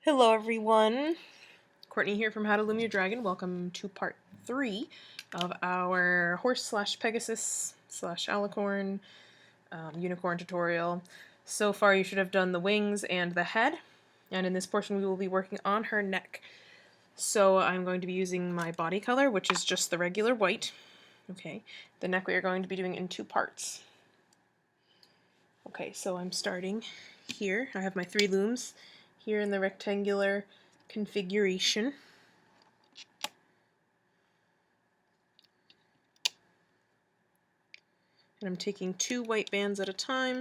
Hello everyone, Courtney here from How to Loom Your Dragon. Welcome to part 3 of our horse slash Pegasus slash alicorn unicorn tutorial. So far you should have done the wings and the head, and in this portion we will be working on her neck. So I'm going to be using my body color, which is just the regular white. Okay, the neck we are going to be doing in 2 parts. Okay, so I'm starting here. I have my 3 looms here in the rectangular configuration. And I'm taking 2 white bands at a time.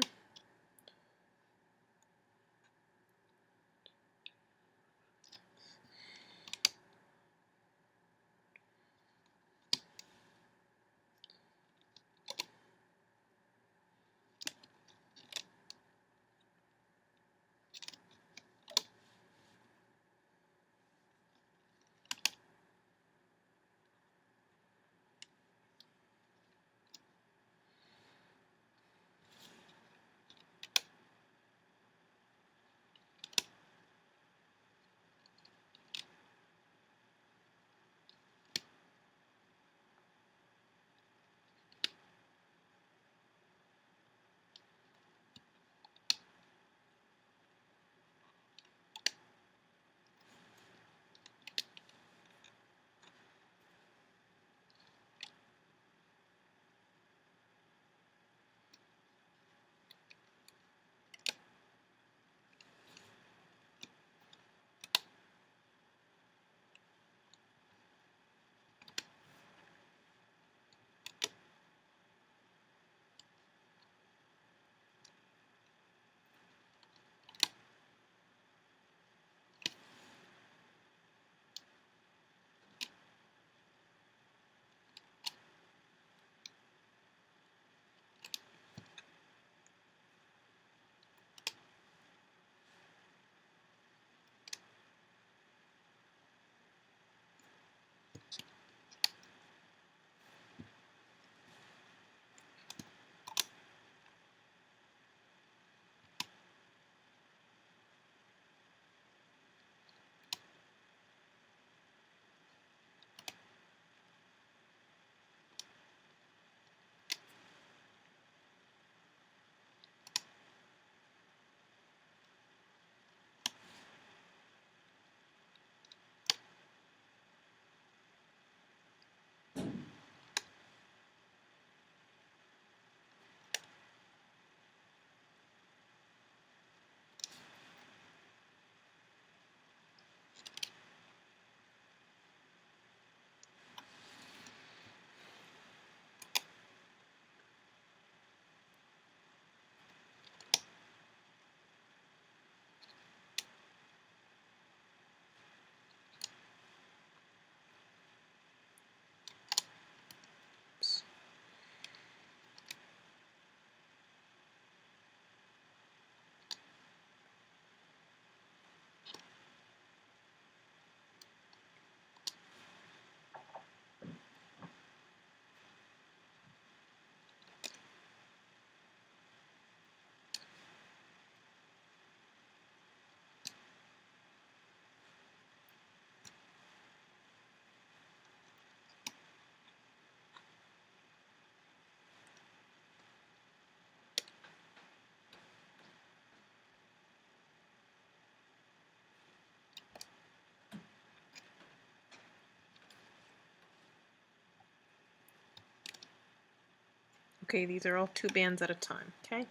Okay, these are all 2 bands at a time, okay?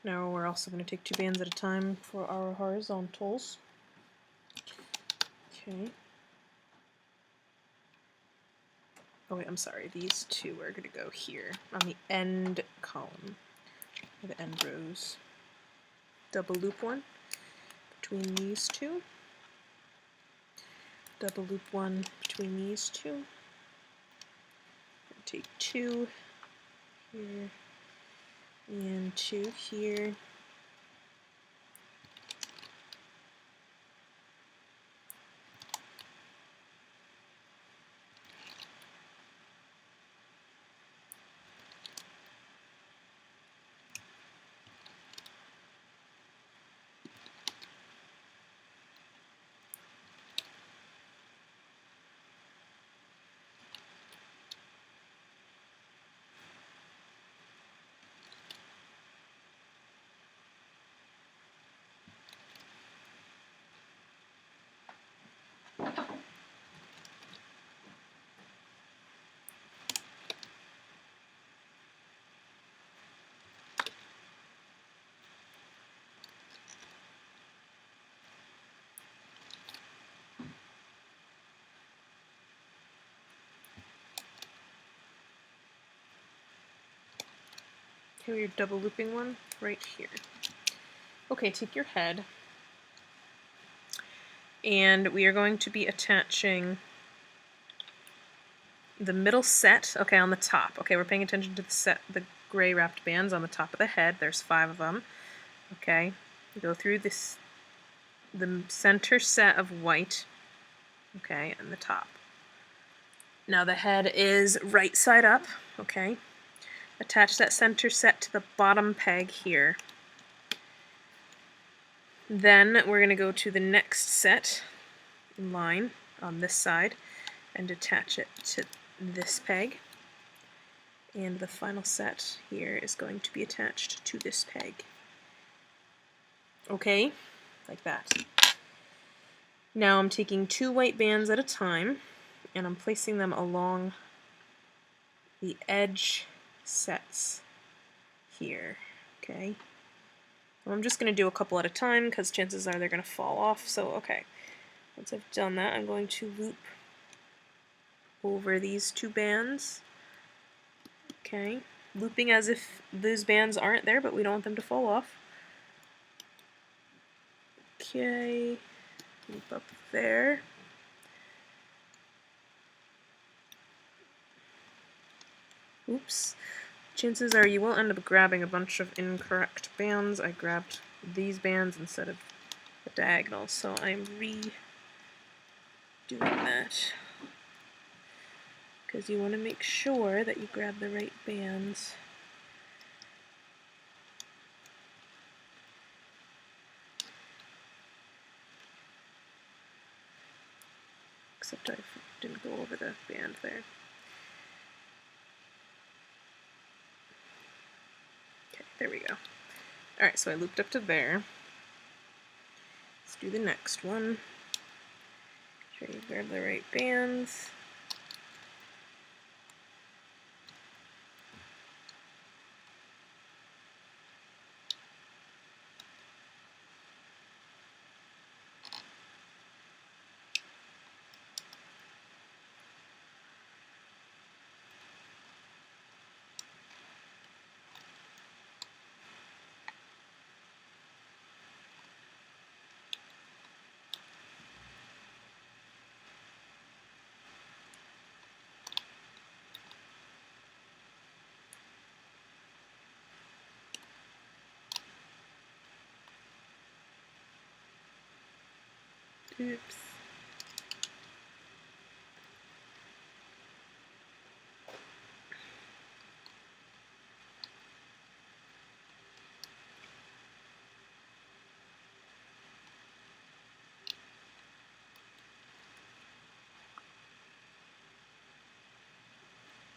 Now we're also going to take 2 bands at a time for our horizontals. Okay. Oh wait, I'm sorry, these 2 are going to go here on the end column, or the end rows. Double loop 1 between these 2. Double loop 1 between these 2. Take 2 here and 2 here. Okay, your double looping one right here. Okay, take your head, and we are going to be attaching the middle set, okay, on the top. Okay, we're paying attention to the gray wrapped bands on the top of the head. There's 5 of them. Okay, go through the center set of white, okay, and the top. Now the head is right side up, okay. Attach that center set to the bottom peg here. Then we're going to go to the next set line on this side and attach it to this peg. And the final set here is going to be attached to this peg. Okay, like that. Now I'm taking 2 white bands at a time and I'm placing them along the edge sets here, okay? Well, I'm just going to do a couple at a time because chances are they're going to fall off, so okay. Once I've done that, I'm going to loop over these 2 bands, okay? Looping as if those bands aren't there, but we don't want them to fall off. Okay, loop up there. Oops. Chances are you will end up grabbing a bunch of incorrect bands. I grabbed these bands instead of the diagonal, so I'm redoing that. Because you want to make sure that you grab the right bands. Except I didn't go over the band there. Okay, there we go. Alright, so I looped up to there. Let's do the next one. Make sure you grab the right bands. Oops.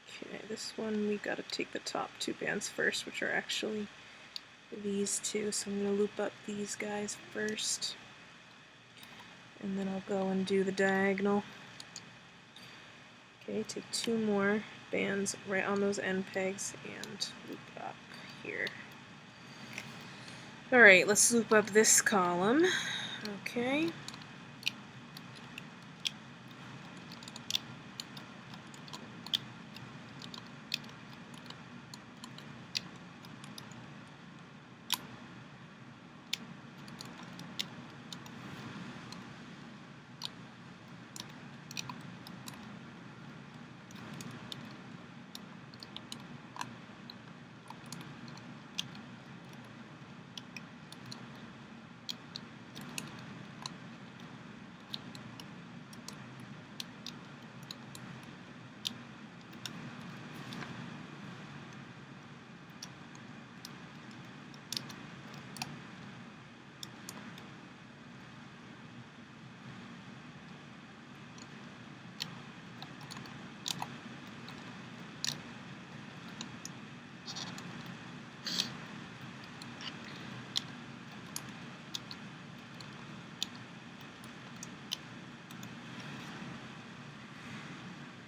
Okay, this one we gotta take the top 2 bands first, which are actually these 2, so I'm gonna loop up these guys first. And then I'll go and do the diagonal. Okay, take 2 more bands right on those end pegs and loop up here. Alright, let's loop up this column. Okay.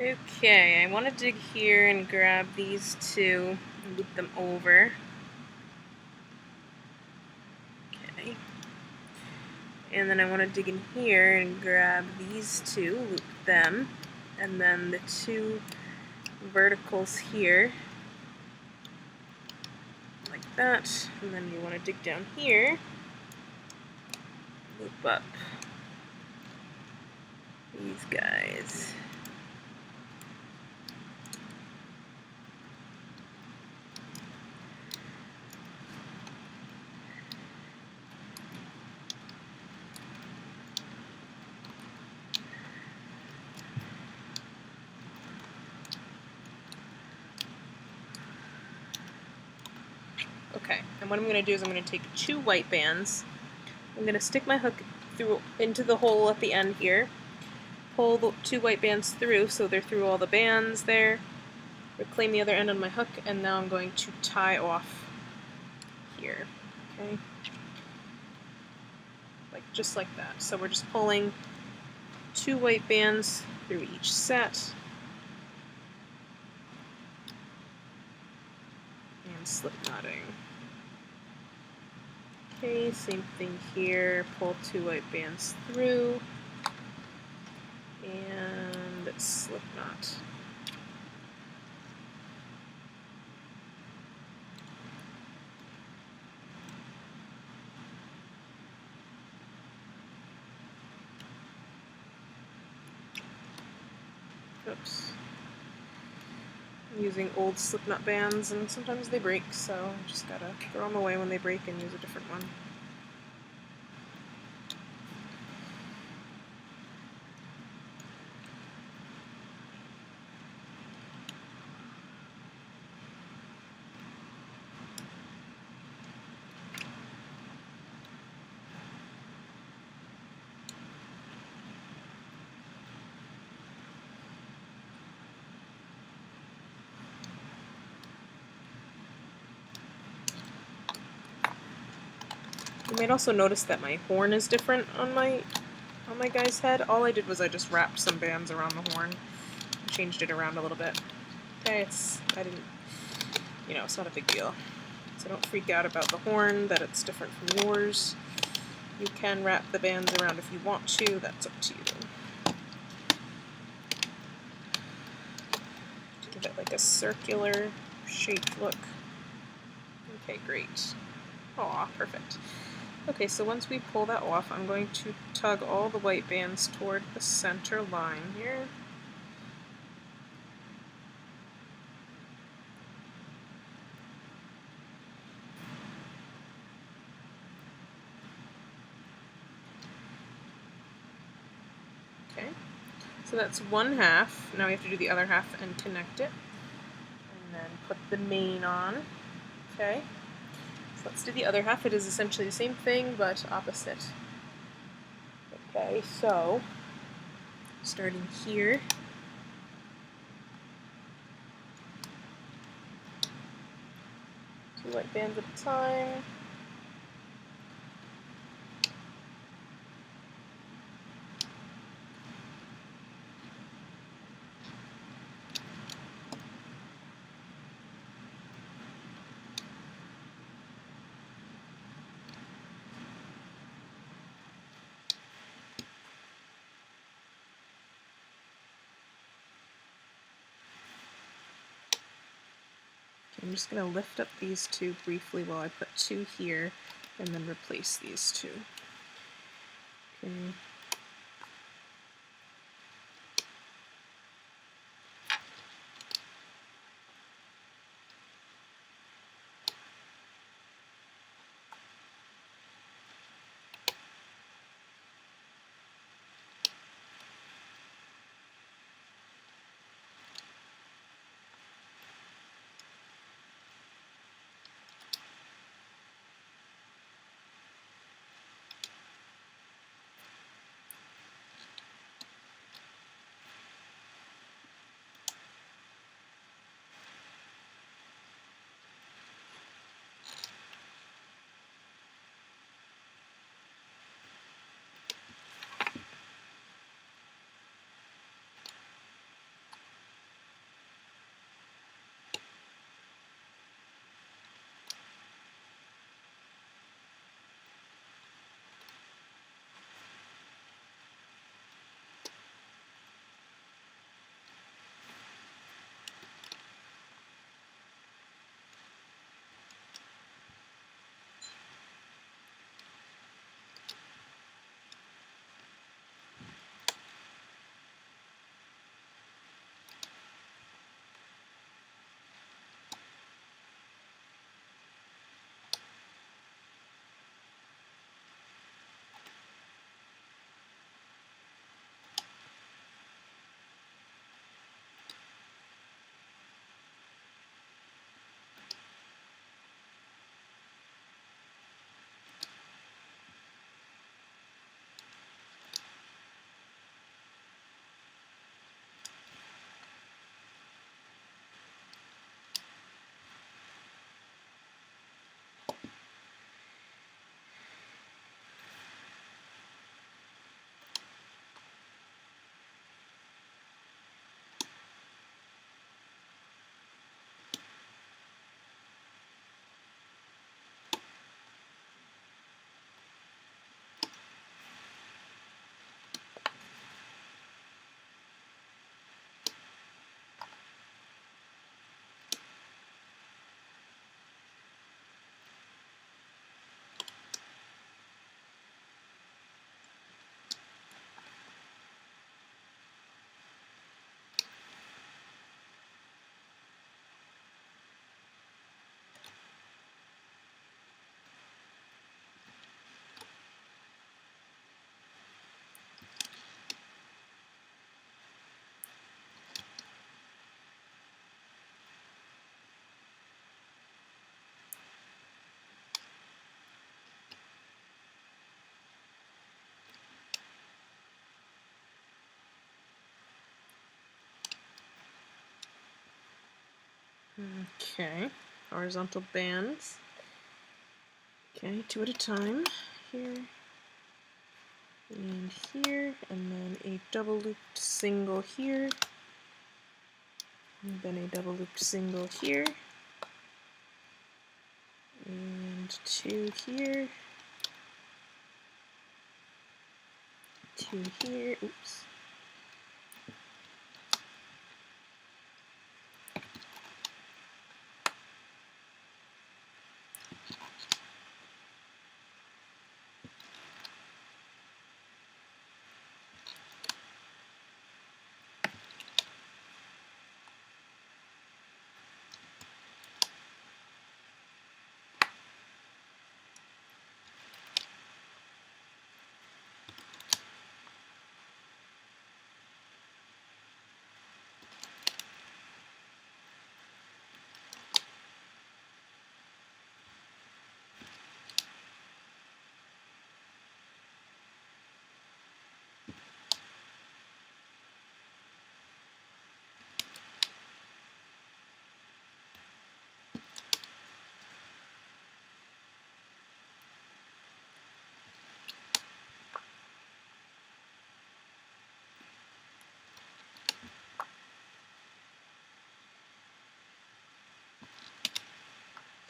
Okay, I want to dig here and grab these 2 and loop them over. Okay. And then I want to dig in here and grab these 2, loop them, and then the 2 verticals here. that, and then you want to dig down here, loop up these guys. Okay, and what I'm going to do is I'm going to take 2 white bands. I'm going to stick my hook through into the hole at the end here, pull the 2 white bands through so they're through all the bands there, reclaim the other end on my hook, and now I'm going to tie off here. Okay, just like that. So we're just pulling 2 white bands through each set and slip knotting. Okay, same thing here, pull 2 white bands through and slip knot. Oops. I'm using old slipknot bands and sometimes they break, so I just gotta throw them away when they break and use a different one. You might also notice that my horn is different on my guy's head. All I did was I just wrapped some bands around the horn, changed it around a little bit. Okay, it's not a big deal. So don't freak out about the horn, that it's different from yours. You can wrap the bands around if you want to, that's up to you. Give it like a circular shaped look. Okay, great. Aw, perfect. Okay, so once we pull that off, I'm going to tug all the white bands toward the center line here. Okay, so that's 1/2. Now we have to do the other half and connect it. And then put the main on. Okay. So let's do the other half. It is essentially the same thing, but opposite. Okay, so starting here, 2 white bands at a time. I'm just going to lift up these 2 briefly while I put 2 here and then replace these 2. Okay. Okay, horizontal bands. Okay, 2 at a time. Here and here, and then a double looped single here, and then a double looped single here, and 2 here, 2 here, oops.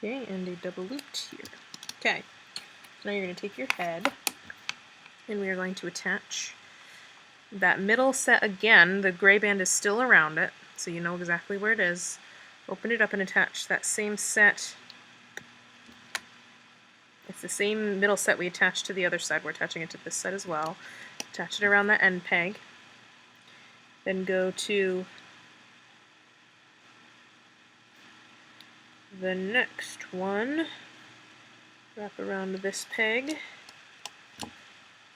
Okay, and a double looped here. Okay, now you're going to take your head, and we are going to attach that middle set again. The gray band is still around it, so you know exactly where it is. Open it up and attach that same set. It's the same middle set we attached to the other side. We're attaching it to this side as well. Attach it around that end peg. Then go to the next one. Wrap around this peg.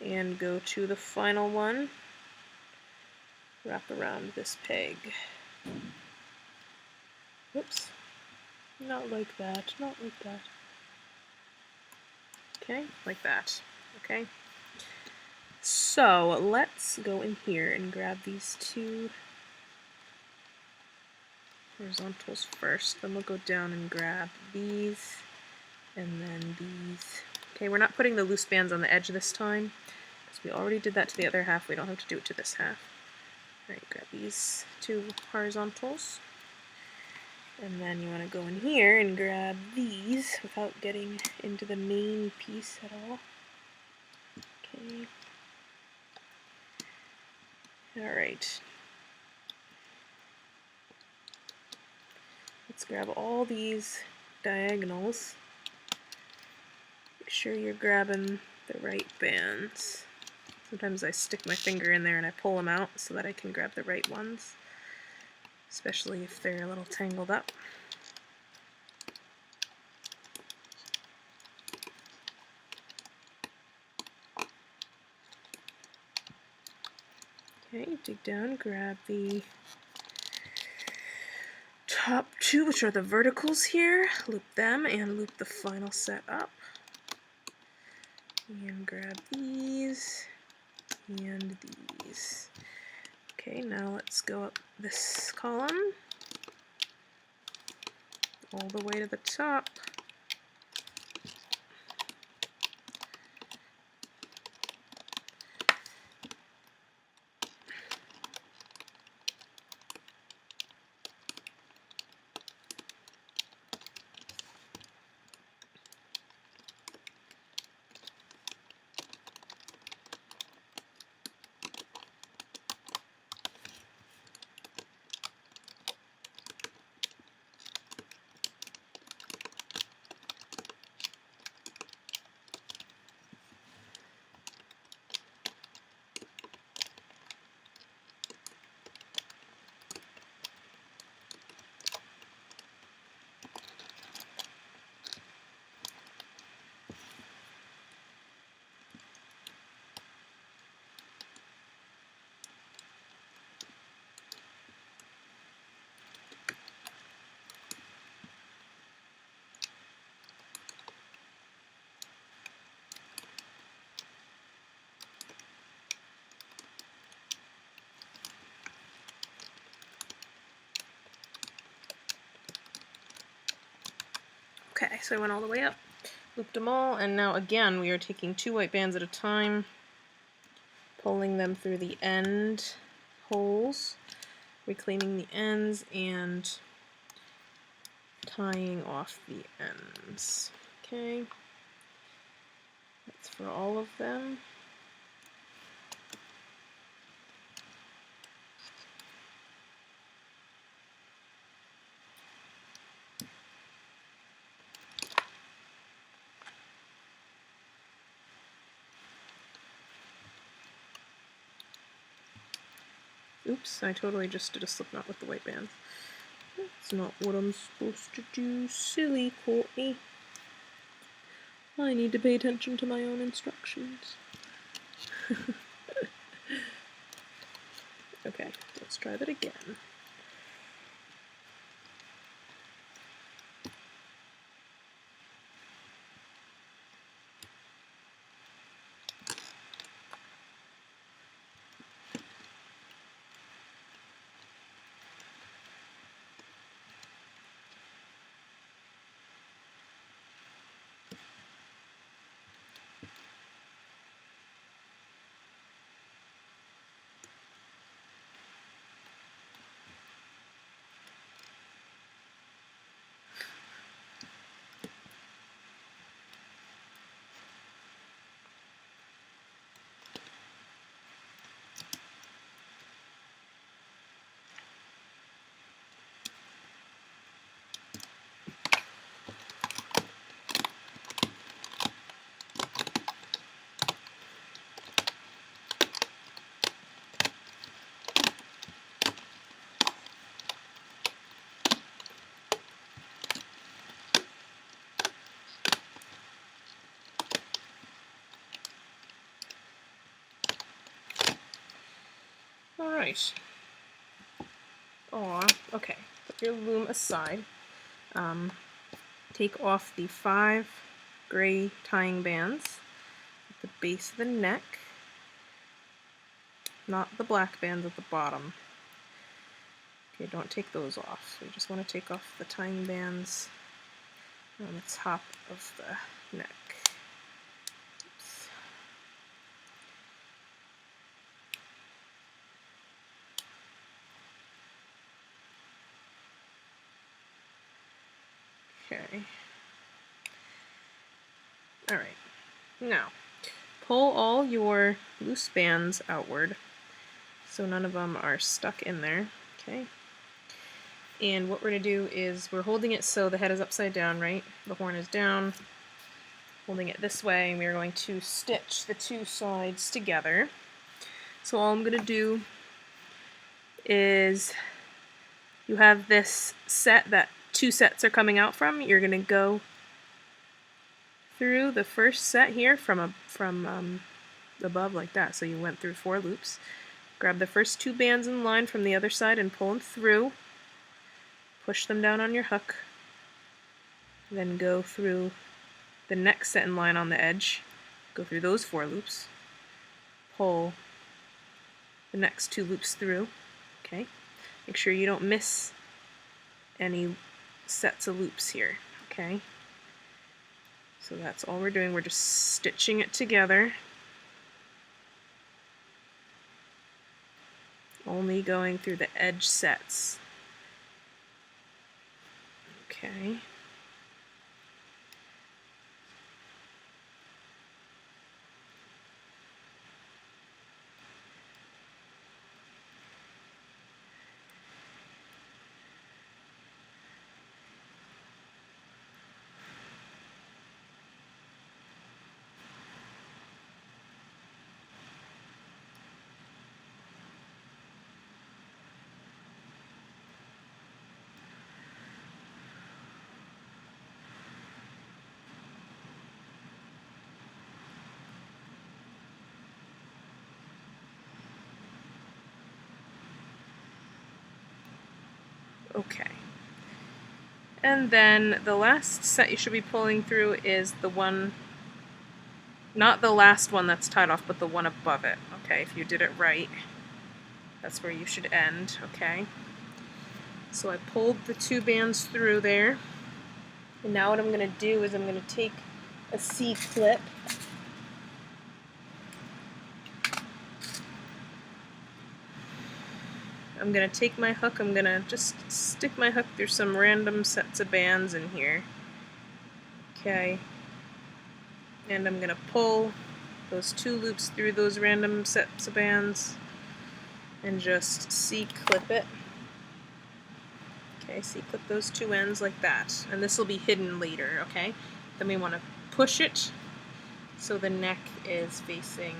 And go to the final one. Wrap around this peg. Whoops. Not like that. Not like that. Okay, like that. Okay. So let's go in here and grab these 2 horizontals first. Then we'll go down and grab these and then these. Okay, we're not putting the loose bands on the edge this time because we already did that to the other half. We don't have to do it to this half. Alright, grab these 2 horizontals. And then you want to go in here and grab these without getting into the main piece at all. Okay. Alright. Let's grab all these diagonals. Make sure you're grabbing the right bands. Sometimes I stick my finger in there and I pull them out so that I can grab the right ones, especially if they're a little tangled up. Okay, dig down, grab the top 2, which are the verticals here, loop them and loop the final set up. And grab these and these. Okay, now let's go up this column all the way to the top. so I went all the way up, looped them all, and now again we are taking 2 white bands at a time, pulling them through the end holes, reclaiming the ends, and tying off the ends. Okay, that's for all of them. Oops, I totally just did a slip knot with the white bands. That's not what I'm supposed to do. Silly Cortney. I need to pay attention to my own instructions. Okay, let's try that again. Alright. Aw, okay. Put your loom aside. Take off the 5 gray tying bands at the base of the neck, not the black bands at the bottom. Okay, don't take those off. We just want to take off the tying bands on the top of the neck. Oops. Okay. Alright. Now, pull all your loose bands outward so none of them are stuck in there. Okay. And what we're going to do is we're holding it so the head is upside down, right? The horn is down. Holding it this way, and we're going to stitch the 2 sides together. So all I'm going to do is, you have this set that 2 sets are coming out from. You're going to go through the first set here from above like that. So you went through 4 loops. Grab the first 2 bands in line from the other side and pull them through. Push them down on your hook. Then go through the next set in line on the edge. Go through those 4 loops. Pull the next 2 loops through. Okay. Make sure you don't miss any sets of loops here. Okay. So that's all we're doing. We're just stitching it together. Only going through the edge sets. Okay. Okay. And then the last set you should be pulling through is the one, not the last one that's tied off, but the one above it. Okay, if you did it right, that's where you should end. Okay. So I pulled the 2 bands through there, And now what I'm going to do is I'm going to take a C-clip. I'm going to take my hook, I'm going to just stick my hook through some random sets of bands in here. Okay. And I'm going to pull those 2 loops through those random sets of bands and just C-clip it. Okay, C-clip those 2 ends like that. And this will be hidden later, okay? Then we want to push it so the neck is facing,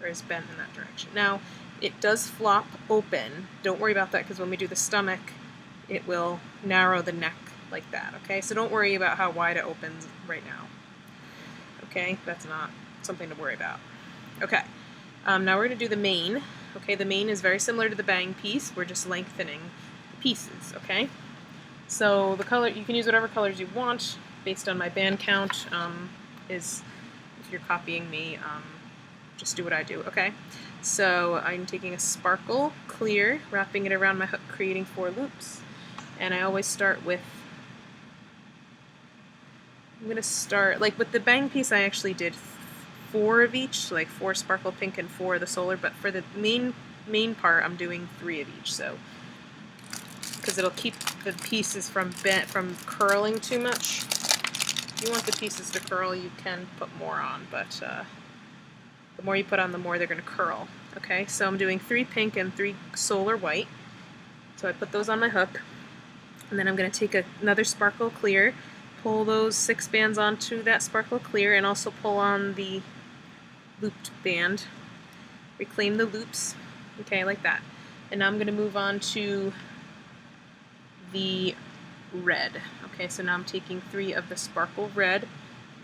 or is bent in that direction. Now, it does flop open. Don't worry about that, because when we do the stomach, it will narrow the neck like that, okay? So don't worry about how wide it opens right now. Okay, that's not something to worry about. Okay, now we're going to do the mane. Okay, the mane is very similar to the bang piece. We're just lengthening the pieces, okay? So the color, you can use whatever colors you want based on my band count. If you're copying me, just do what I do, okay? So I'm taking a sparkle clear, wrapping it around my hook, creating 4 loops. And I always start with, I'm going to start, like with the bang piece I actually did 4 of each, like 4 sparkle pink and 4 of the solar, but for the main part I'm doing 3 of each, so because it'll keep the pieces from curling too much. If you want the pieces to curl, you can put more on, but the more you put on, the more they're going to curl. Okay, so I'm doing 3 pink and 3 solar white. So I put those on my hook, and then I'm going to take another sparkle clear, pull those 6 bands onto that sparkle clear, and also pull on the looped band. Reclaim the loops, okay, like that. And now I'm going to move on to the red. Okay, so now I'm taking 3 of the sparkle red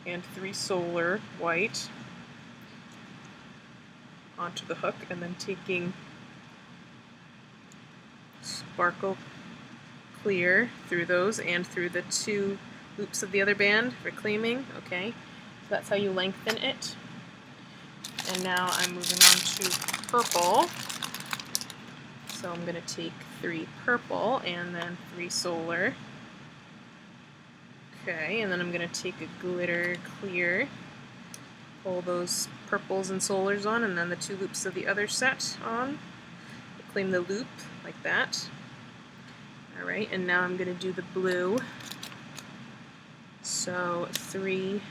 and 3 solar white onto the hook, and then taking sparkle clear through those and through the 2 loops of the other band, reclaiming. Okay, so that's how you lengthen it. And now I'm moving on to purple. So I'm going to take 3 purple and then 3 solar. Okay, and then I'm going to take a glitter clear, pull those purples and solars on, and then the 2 loops of the other set on. Reclaim the loop like that. Alright, and now I'm going to do the blue. So 3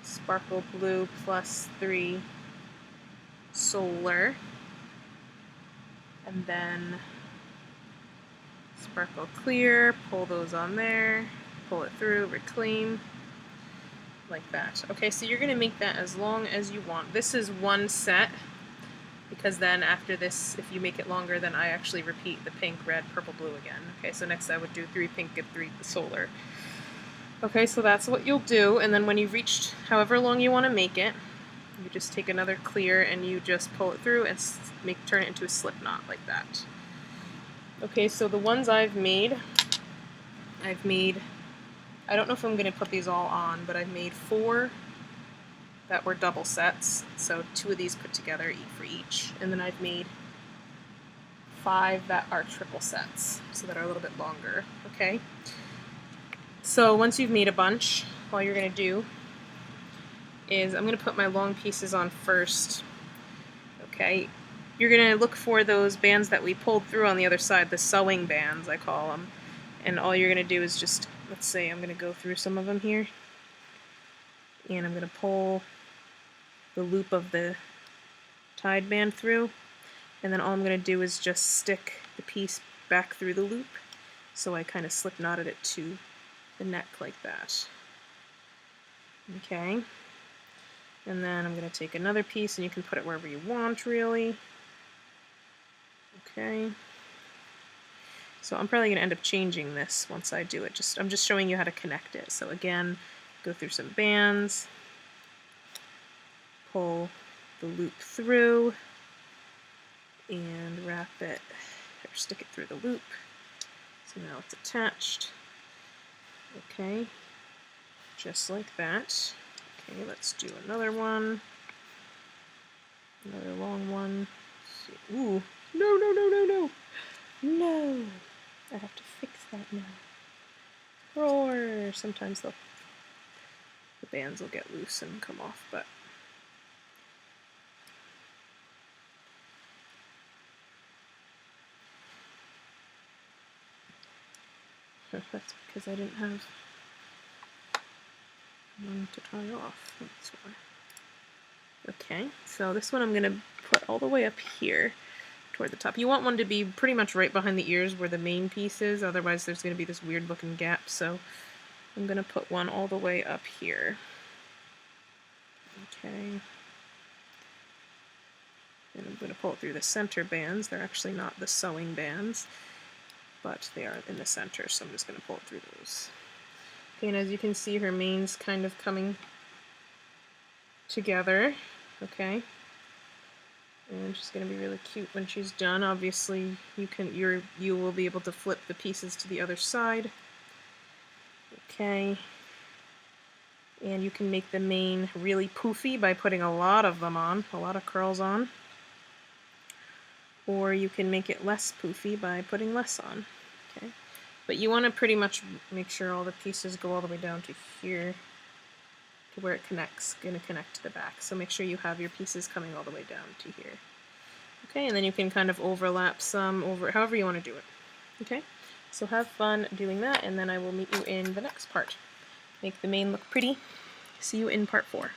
sparkle blue plus 3 solar, and then sparkle clear, pull those on there, pull it through, reclaim, like that. Okay, so you're going to make that as long as you want. This is 1 set, because then after this, if you make it longer, then I actually repeat the pink, red, purple, blue again. Okay, so next I would do 3 pink and 3 solar. Okay, so that's what you'll do, and then when you've reached however long you want to make it, you just take another clear and you just pull it through and turn it into a slip knot like that. Okay, so the ones I've made, I don't know if I'm going to put these all on, but I've made 4 that were double sets, so 2 of these put together for each, and then I've made 5 that are triple sets, so that are a little bit longer, okay? So once you've made a bunch, all you're going to do is, I'm going to put my long pieces on first, okay? You're going to look for those bands that we pulled through on the other side, the sewing bands, I call them, and all you're going to do is just, let's say I'm going to go through some of them here, and I'm going to pull the loop of the tied band through, and then all I'm going to do is just stick the piece back through the loop, so I kind of slip knotted it to the neck like that. Okay, and then I'm going to take another piece, and you can put it wherever you want, really. Okay, so I'm probably going to end up changing this once I do it. I'm just showing you how to connect it. So again, go through some bands, pull the loop through, and wrap it, or stick it through the loop. So now it's attached. Okay, just like that. Okay, let's do another one. Another long one. Ooh, no, no, no, no, no. No! I have to fix that now. Roar! sometimes the bands will get loose and come off, but that's because I didn't have one to tie off. That's why. Okay, so this one I'm going to put all the way up here toward the top. You want one to be pretty much right behind the ears where the main piece is, otherwise there's going to be this weird looking gap, so I'm going to put one all the way up here. Okay. And I'm going to pull it through the center bands. They're actually not the sewing bands, but they are in the center, so I'm just going to pull it through those. Okay, and as you can see, her mane's kind of coming together. Okay. And she's going to be really cute when she's done. Obviously, you will be able to flip the pieces to the other side. Okay. And you can make the mane really poofy by putting a lot of them on, a lot of curls on. Or you can make it less poofy by putting less on. Okay. But you want to pretty much make sure all the pieces go all the way down to here, to where it connects, going to connect to the back. So make sure you have your pieces coming all the way down to here. Okay, and then you can kind of overlap some over, however you want to do it. Okay, so have fun doing that, and then I will meet you in the next part. Make the mane look pretty. See you in part 4.